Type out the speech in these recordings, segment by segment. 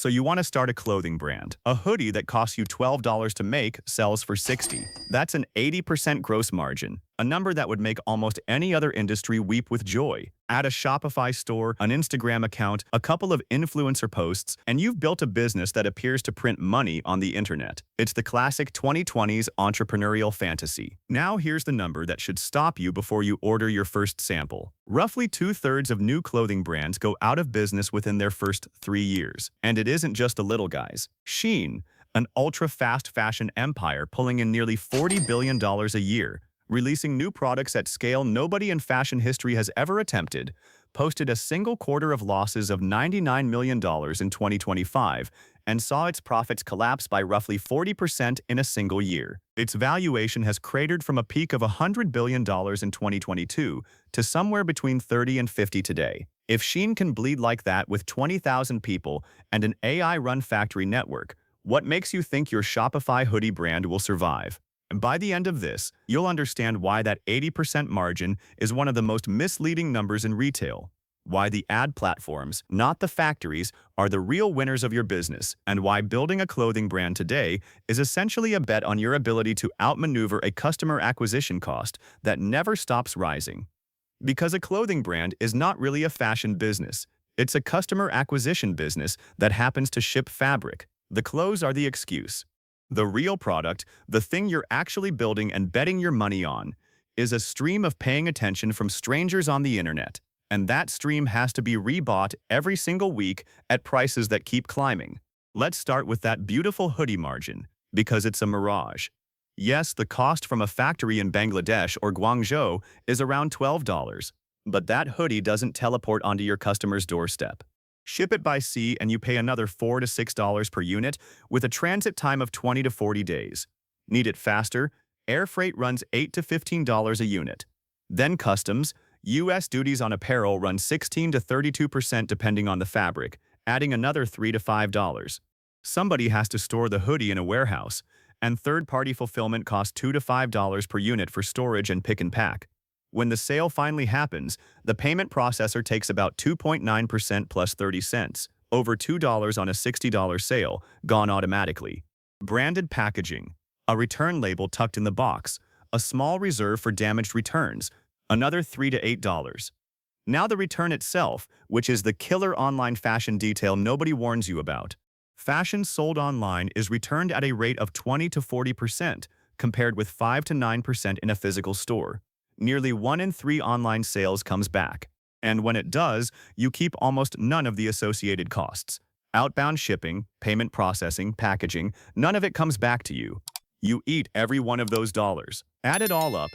So you want to start a clothing brand. A hoodie that costs you $12 to make sells for $60. That's an 80% gross margin, a number that would make almost any other industry weep with joy. Add a Shopify store, an Instagram account, a couple of influencer posts, and you've built a business that appears to print money on the internet. It's the classic 2020s entrepreneurial fantasy. Now here's the number that should stop you before you order your first sample. Roughly 2/3 of new clothing brands go out of business within their first 3 years. And it isn't just the little guys. Shein, an ultra-fast fashion empire pulling in nearly $40 billion a year, releasing new products at scale nobody in fashion history has ever attempted, posted a single quarter of losses of $99 million in 2025 and saw its profits collapse by roughly 40% in a single year. Its valuation has cratered from a peak of $100 billion in 2022 to somewhere between 30 and 50 today. If Shein can bleed like that with 20,000 people and an AI-run factory network, what makes you think your Shopify hoodie brand will survive? And by the end of this, you'll understand why that 80% margin is one of the most misleading numbers in retail, why the ad platforms, not the factories, are the real winners of your business, and why building a clothing brand today is essentially a bet on your ability to outmaneuver a customer acquisition cost that never stops rising. Because a clothing brand is not really a fashion business. It's a customer acquisition business that happens to ship fabric. The clothes are the excuse. The real product, the thing you're actually building and betting your money on, is a stream of paying attention from strangers on the internet. And that stream has to be rebought every single week at prices that keep climbing. Let's start with that beautiful hoodie margin, because it's a mirage. Yes, the cost from a factory in Bangladesh or Guangzhou is around $12, but that hoodie doesn't teleport onto your customer's doorstep. Ship it by sea and you pay another $4 to $6 per unit with a transit time of 20 to 40 days. Need it faster? Air freight runs $8 to $15 a unit. Then customs, U.S. duties on apparel run 16 to 32% depending on the fabric, adding another $3 to $5. Somebody has to store the hoodie in a warehouse, and third-party fulfillment costs $2 to $5 per unit for storage and pick and pack. When the sale finally happens, the payment processor takes about 2.9% plus 30 cents, over $2 on a $60 sale, gone automatically. Branded packaging, a return label tucked in the box, a small reserve for damaged returns, another $3 to $8. Now the return itself, which is the killer online fashion detail nobody warns you about. Fashion sold online is returned at a rate of 20 to 40%, compared with 5 to 9% in a physical store. Nearly 1 in 3 online sales comes back. And when it does, you keep almost none of the associated costs. Outbound shipping, payment processing, packaging, none of it comes back to you. You eat every one of those dollars. Add it all up.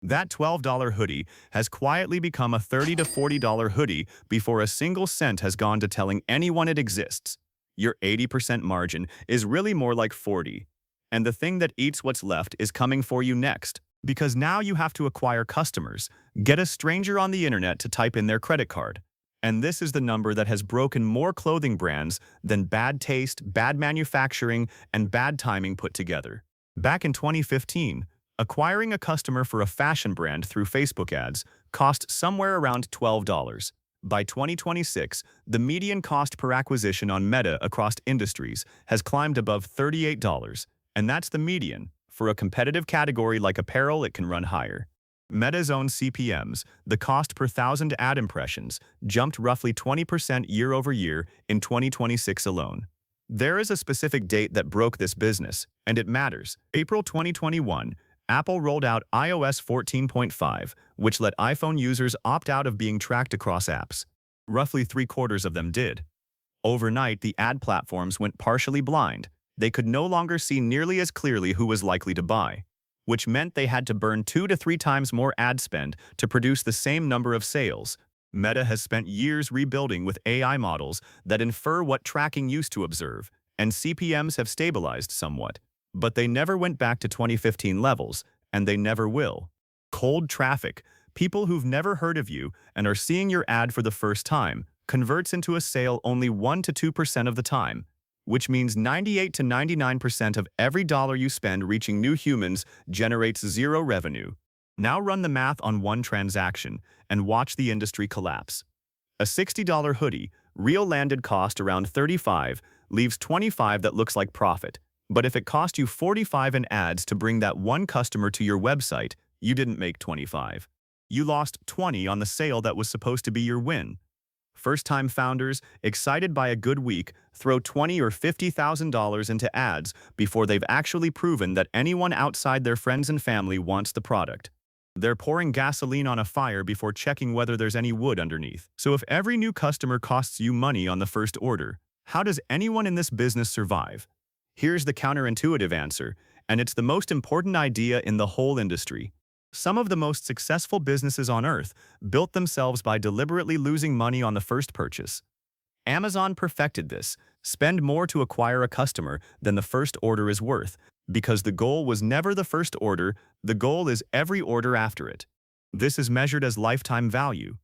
That $12 hoodie has quietly become a $30 to $40 hoodie before a single cent has gone to telling anyone it exists. Your 80% margin is really more like 40. And the thing that eats what's left is coming for you next. Because now you have to acquire customers, get a stranger on the internet to type in their credit card. And this is the number that has broken more clothing brands than bad taste, bad manufacturing, and bad timing put together. Back in 2015, acquiring a customer for a fashion brand through Facebook ads cost somewhere around $12. By 2026, the median cost per acquisition on Meta across industries has climbed above $38, and that's the median. For a competitive category like apparel, it can run higher. Meta's own CPMs, the cost per 1,000 ad impressions, jumped roughly 20% year over year in 2026 alone. There is a specific date that broke this business, and it matters. April 2021, Apple rolled out iOS 14.5, which let iPhone users opt out of being tracked across apps. Roughly 3/4 of them did. Overnight, the ad platforms went partially blind. They could no longer see nearly as clearly who was likely to buy, which meant they had to burn 2 to 3 times more ad spend to produce the same number of sales. Meta has spent years rebuilding with AI models that infer what tracking used to observe, and CPMs have stabilized somewhat. But they never went back to 2015 levels, and they never will. Cold traffic, people who've never heard of you and are seeing your ad for the first time, converts into a sale only 1 to 2% of the time, which means 98 to 99% of every dollar you spend reaching new humans generates zero revenue. Now run the math on one transaction and watch the industry collapse. A $60 hoodie, real landed cost around $35, leaves 25 that looks like profit. But if it cost you 45 in ads to bring that one customer to your website, you didn't make 25. You lost 20 on the sale that was supposed to be your win. First-time founders, excited by a good week, throw $20,000 or $50,000 into ads before they've actually proven that anyone outside their friends and family wants the product. They're pouring gasoline on a fire before checking whether there's any wood underneath. So if every new customer costs you money on the first order, how does anyone in this business survive? Here's the counterintuitive answer, and it's the most important idea in the whole industry. Some of the most successful businesses on earth built themselves by deliberately losing money on the first purchase. Amazon perfected this. Spend more to acquire a customer than the first order is worth, because the goal was never the first order, the goal is every order after it. This is measured as lifetime value.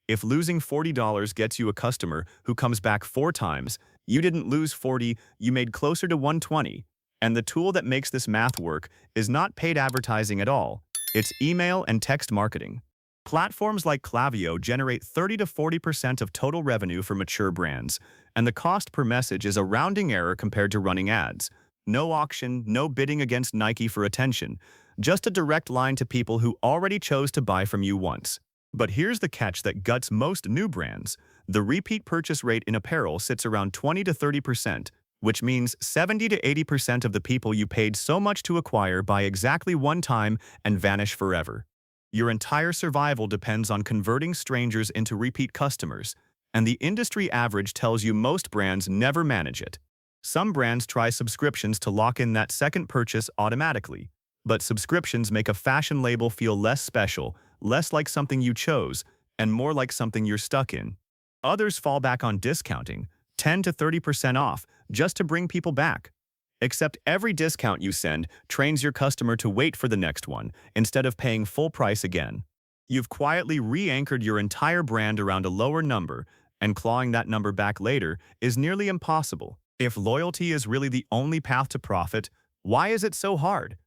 If losing $40 gets you a customer who comes back 4 times, you didn't lose 40, you made closer to 120. And the tool that makes this math work is not paid advertising at all. It's email and text marketing. Platforms like Klaviyo generate 30 to 40% of total revenue for mature brands, and the cost per message is a rounding error compared to running ads. No auction, no bidding against Nike for attention, just a direct line to people who already chose to buy from you once. But here's the catch that guts most new brands. The repeat purchase rate in apparel sits around 20 to 30%, which means 70 to 80% of the people you paid so much to acquire buy exactly one time and vanish forever. Your entire survival depends on converting strangers into repeat customers, and the industry average tells you most brands never manage it. Some brands try subscriptions to lock in that second purchase automatically, but subscriptions make a fashion label feel less special, less like something you chose, and more like something you're stuck in. Others fall back on discounting, 10 to 30% off, just to bring people back. Except every discount you send trains your customer to wait for the next one, instead of paying full price again. You've quietly re-anchored your entire brand around a lower number, and clawing that number back later is nearly impossible. If loyalty is really the only path to profit, why is it so hard?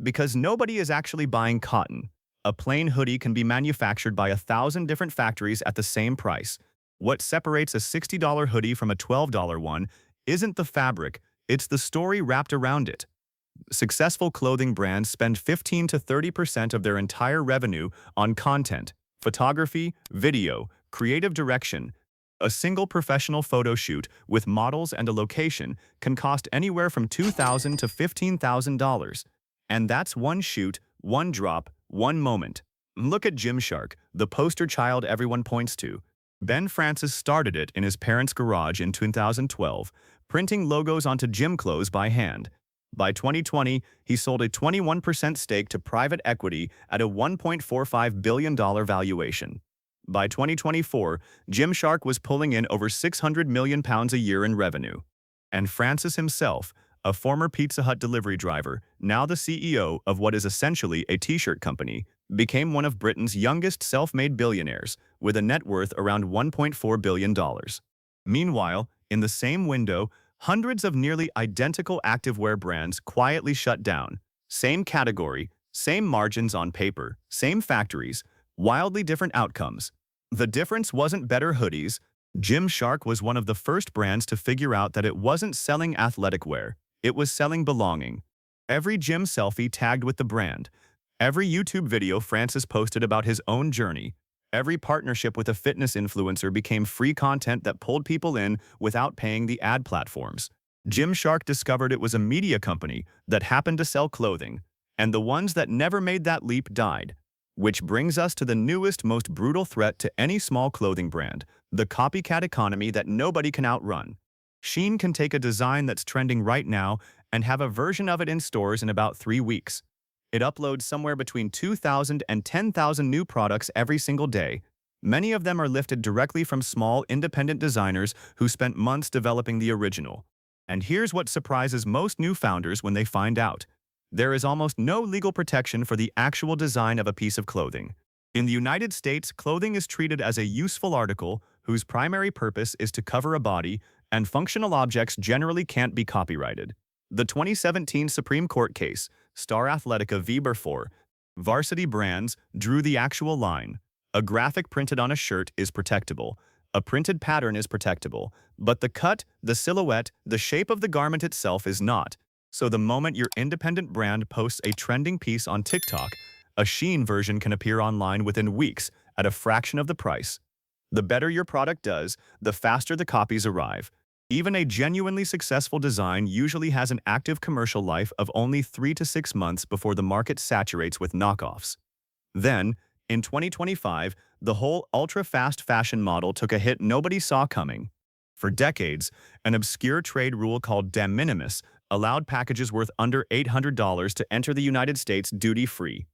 Because nobody is actually buying cotton. A plain hoodie can be manufactured by 1,000 different factories at the same price. What separates a $60 hoodie from a $12 one isn't the fabric, it's the story wrapped around it. Successful clothing brands spend 15 to 30% of their entire revenue on content, photography, video, creative direction. A single professional photo shoot with models and a location can cost anywhere from $2,000 to $15,000. And that's one shoot, one drop, one moment. Look at Gymshark, the poster child everyone points to. Ben Francis started it in his parents' garage in 2012, printing logos onto gym clothes by hand. By 2020, he sold a 21% stake to private equity at a $1.45 billion valuation. By 2024, Gymshark was pulling in over £600 million a year in revenue. And Francis himself, a former Pizza Hut delivery driver, now the CEO of what is essentially a t-shirt company, became one of Britain's youngest self-made billionaires, with a net worth around $1.4 billion. Meanwhile, in the same window, hundreds of nearly identical activewear brands quietly shut down. Same category, same margins on paper, same factories, wildly different outcomes. The difference wasn't better hoodies. Gymshark was one of the first brands to figure out that it wasn't selling athletic wear, it was selling belonging. Every gym selfie tagged with the brand, every YouTube video Francis posted about his own journey, every partnership with a fitness influencer became free content that pulled people in without paying the ad platforms. Gymshark discovered it was a media company that happened to sell clothing, and the ones that never made that leap died. Which brings us to the newest, most brutal threat to any small clothing brand, the copycat economy that nobody can outrun. Shein can take a design that's trending right now and have a version of it in stores in about 3 weeks. It uploads somewhere between 2,000 and 10,000 new products every single day. Many of them are lifted directly from small, independent designers who spent months developing the original. And here's what surprises most new founders when they find out. There is almost no legal protection for the actual design of a piece of clothing. In the United States, clothing is treated as a useful article whose primary purpose is to cover a body, and functional objects generally can't be copyrighted. The 2017 Supreme Court case, Star Athletica v. Burfour, Varsity Brands, drew the actual line. A graphic printed on a shirt is protectable. A printed pattern is protectable, but the cut, the silhouette, the shape of the garment itself is not. So the moment your independent brand posts a trending piece on TikTok, a Shein version can appear online within weeks at a fraction of the price. The better your product does, the faster the copies arrive. Even a genuinely successful design usually has an active commercial life of only 3 to 6 months before the market saturates with knockoffs. Then, in 2025, the whole ultra-fast fashion model took a hit nobody saw coming. For decades, an obscure trade rule called de minimis allowed packages worth under $800 to enter the United States duty-free.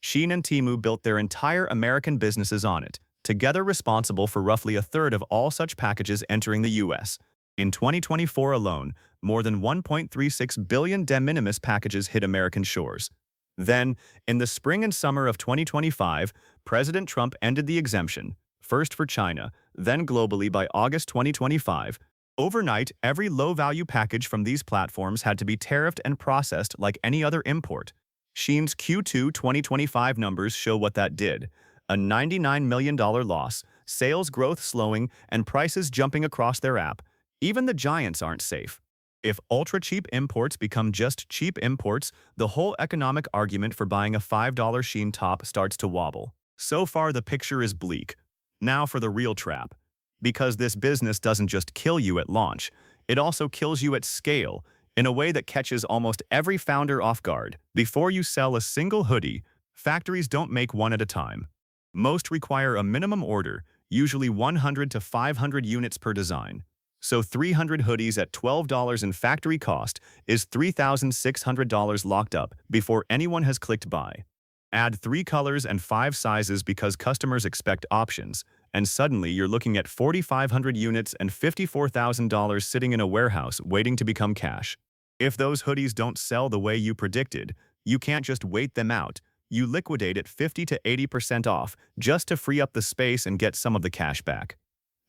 Shein and Temu built their entire American businesses on it, together responsible for roughly a third of all such packages entering the U.S. In 2024 alone, more than 1.36 billion de minimis packages hit American shores. Then, in the spring and summer of 2025, President Trump ended the exemption, first for China, then globally by August 2025. Overnight, every low-value package from these platforms had to be tariffed and processed like any other import. Shein's Q2 2025 numbers show what that did. A $99 million loss, sales growth slowing, and prices jumping across their app. Even the giants aren't safe. If ultra-cheap imports become just cheap imports, the whole economic argument for buying a $5 Shein top starts to wobble. So far, the picture is bleak. Now for the real trap. Because this business doesn't just kill you at launch, it also kills you at scale, in a way that catches almost every founder off guard. Before you sell a single hoodie, factories don't make one at a time. Most require a minimum order, usually 100 to 500 units per design. So 300 hoodies at $12 in factory cost is $3,600 locked up before anyone has clicked buy. Add 3 colors and 5 sizes because customers expect options, and suddenly you're looking at 4,500 units and $54,000 sitting in a warehouse waiting to become cash. If those hoodies don't sell the way you predicted, you can't just wait them out. You liquidate it 50 to 80% off just to free up the space and get some of the cash back.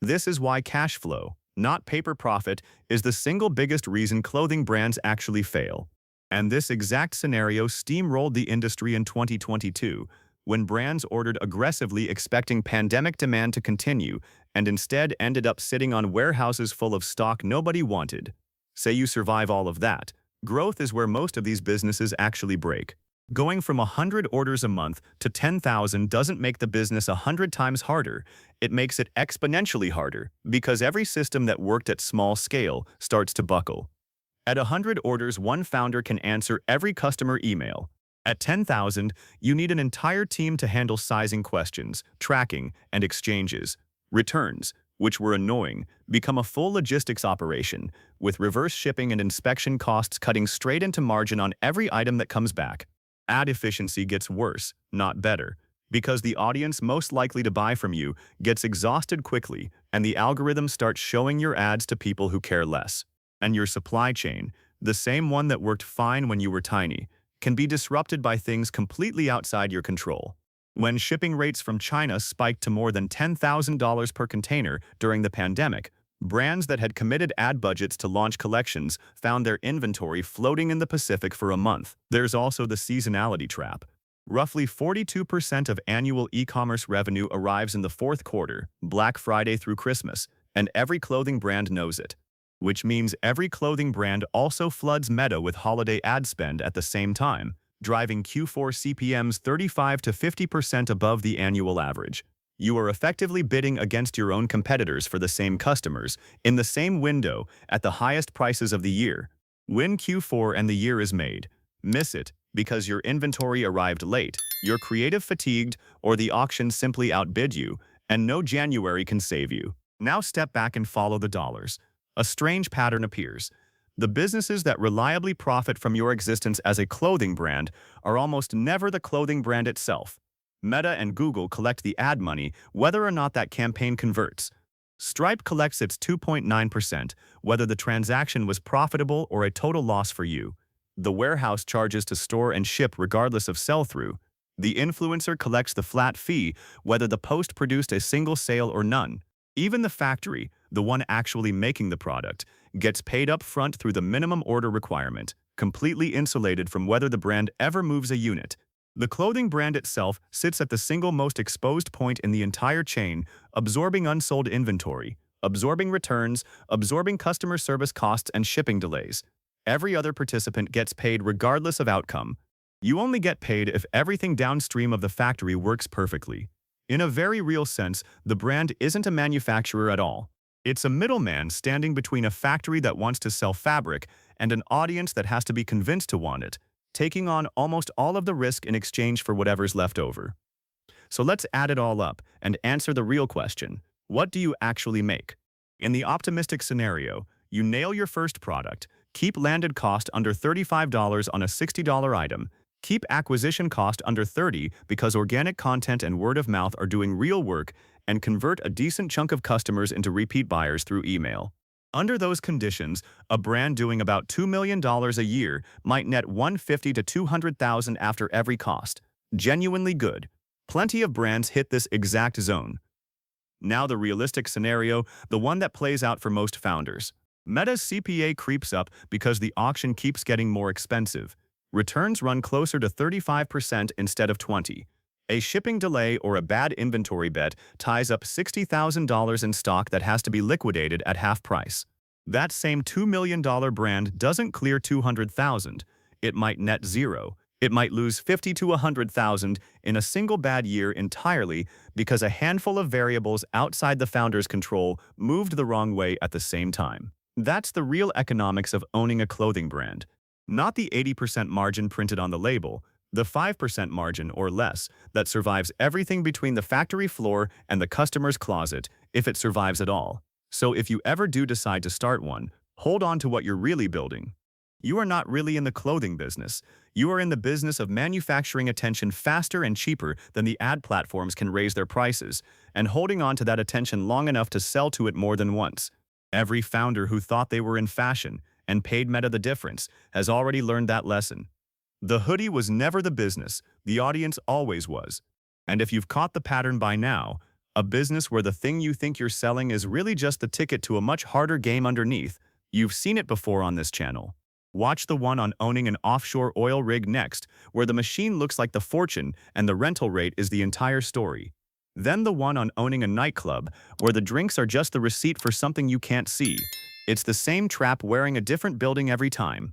This is why cash flow, not paper profit, is the single biggest reason clothing brands actually fail. And this exact scenario steamrolled the industry in 2022, when brands ordered aggressively expecting pandemic demand to continue and instead ended up sitting on warehouses full of stock nobody wanted. Say you survive all of that, growth is where most of these businesses actually break. Going from 100 orders a month to 10,000 doesn't make the business 100 times harder. It makes it exponentially harder because every system that worked at small scale starts to buckle. At 100 orders, one founder can answer every customer email. At 10,000, you need an entire team to handle sizing questions, tracking, and exchanges. Returns, which were annoying, become a full logistics operation, with reverse shipping and inspection costs cutting straight into margin on every item that comes back. Ad efficiency gets worse, not better, because the audience most likely to buy from you gets exhausted quickly, and the algorithm starts showing your ads to people who care less. And your supply chain, the same one that worked fine when you were tiny, can be disrupted by things completely outside your control. When shipping rates from China spiked to more than $10,000 per container during the pandemic, brands that had committed ad budgets to launch collections found their inventory floating in the Pacific for a month. There's also the seasonality trap. Roughly 42% of annual e-commerce revenue arrives in the fourth quarter, Black Friday through Christmas, and every clothing brand knows it. Which means every clothing brand also floods Meta with holiday ad spend at the same time, driving Q4 CPMs 35 to 50% above the annual average. You are effectively bidding against your own competitors for the same customers, in the same window, at the highest prices of the year. Win Q4 and the year is made. Miss it, because your inventory arrived late, you're creative fatigued, or the auction simply outbid you, and no January can save you. Now step back and follow the dollars. A strange pattern appears. The businesses that reliably profit from your existence as a clothing brand are almost never the clothing brand itself. Meta and Google collect the ad money whether or not that campaign converts. Stripe collects its 2.9%, whether the transaction was profitable or a total loss for you. The warehouse charges to store and ship regardless of sell-through. The influencer collects the flat fee, whether the post produced a single sale or none. Even the factory, the one actually making the product, gets paid up front through the minimum order requirement, completely insulated from whether the brand ever moves a unit. The clothing brand itself sits at the single most exposed point in the entire chain, absorbing unsold inventory, absorbing returns, absorbing customer service costs and shipping delays. Every other participant gets paid regardless of outcome. You only get paid if everything downstream of the factory works perfectly. In a very real sense, the brand isn't a manufacturer at all. It's a middleman standing between a factory that wants to sell fabric and an audience that has to be convinced to want it, taking on almost all of the risk in exchange for whatever's left over. So let's add it all up and answer the real question. What do you actually make? In the optimistic scenario, you nail your first product, keep landed cost under $35 on a $60 item, keep acquisition cost under $30 because organic content and word of mouth are doing real work, and convert a decent chunk of customers into repeat buyers through email. Under those conditions, a brand doing about $2 million a year might net $150,000 to $200,000 after every cost. Genuinely good. Plenty of brands hit this exact zone. Now the realistic scenario, the one that plays out for most founders. Meta's CPA creeps up because the auction keeps getting more expensive. Returns run closer to 35% instead of 20%. A shipping delay or a bad inventory bet ties up $60,000 in stock that has to be liquidated at half price. That same $2 million brand doesn't clear $200,000. It might net zero. It might lose $50,000 to $100,000 in a single bad year entirely because a handful of variables outside the founder's control moved the wrong way at the same time. That's the real economics of owning a clothing brand. Not the 80% margin printed on the label, the 5% margin or less that survives everything between the factory floor and the customer's closet, if it survives at all. So if you ever do decide to start one, hold on to what you're really building. You are not really in the clothing business. You are in the business of manufacturing attention faster and cheaper than the ad platforms can raise their prices, and holding on to that attention long enough to sell to it more than once. Every founder who thought they were in fashion and paid Meta the difference has already learned that lesson. The hoodie was never the business, the audience always was. And if you've caught the pattern by now, a business where the thing you think you're selling is really just the ticket to a much harder game underneath, you've seen it before on this channel. Watch the one on owning an offshore oil rig next, where the machine looks like the fortune and the rental rate is the entire story. Then the one on owning a nightclub, where the drinks are just the receipt for something you can't see. It's the same trap wearing a different building every time.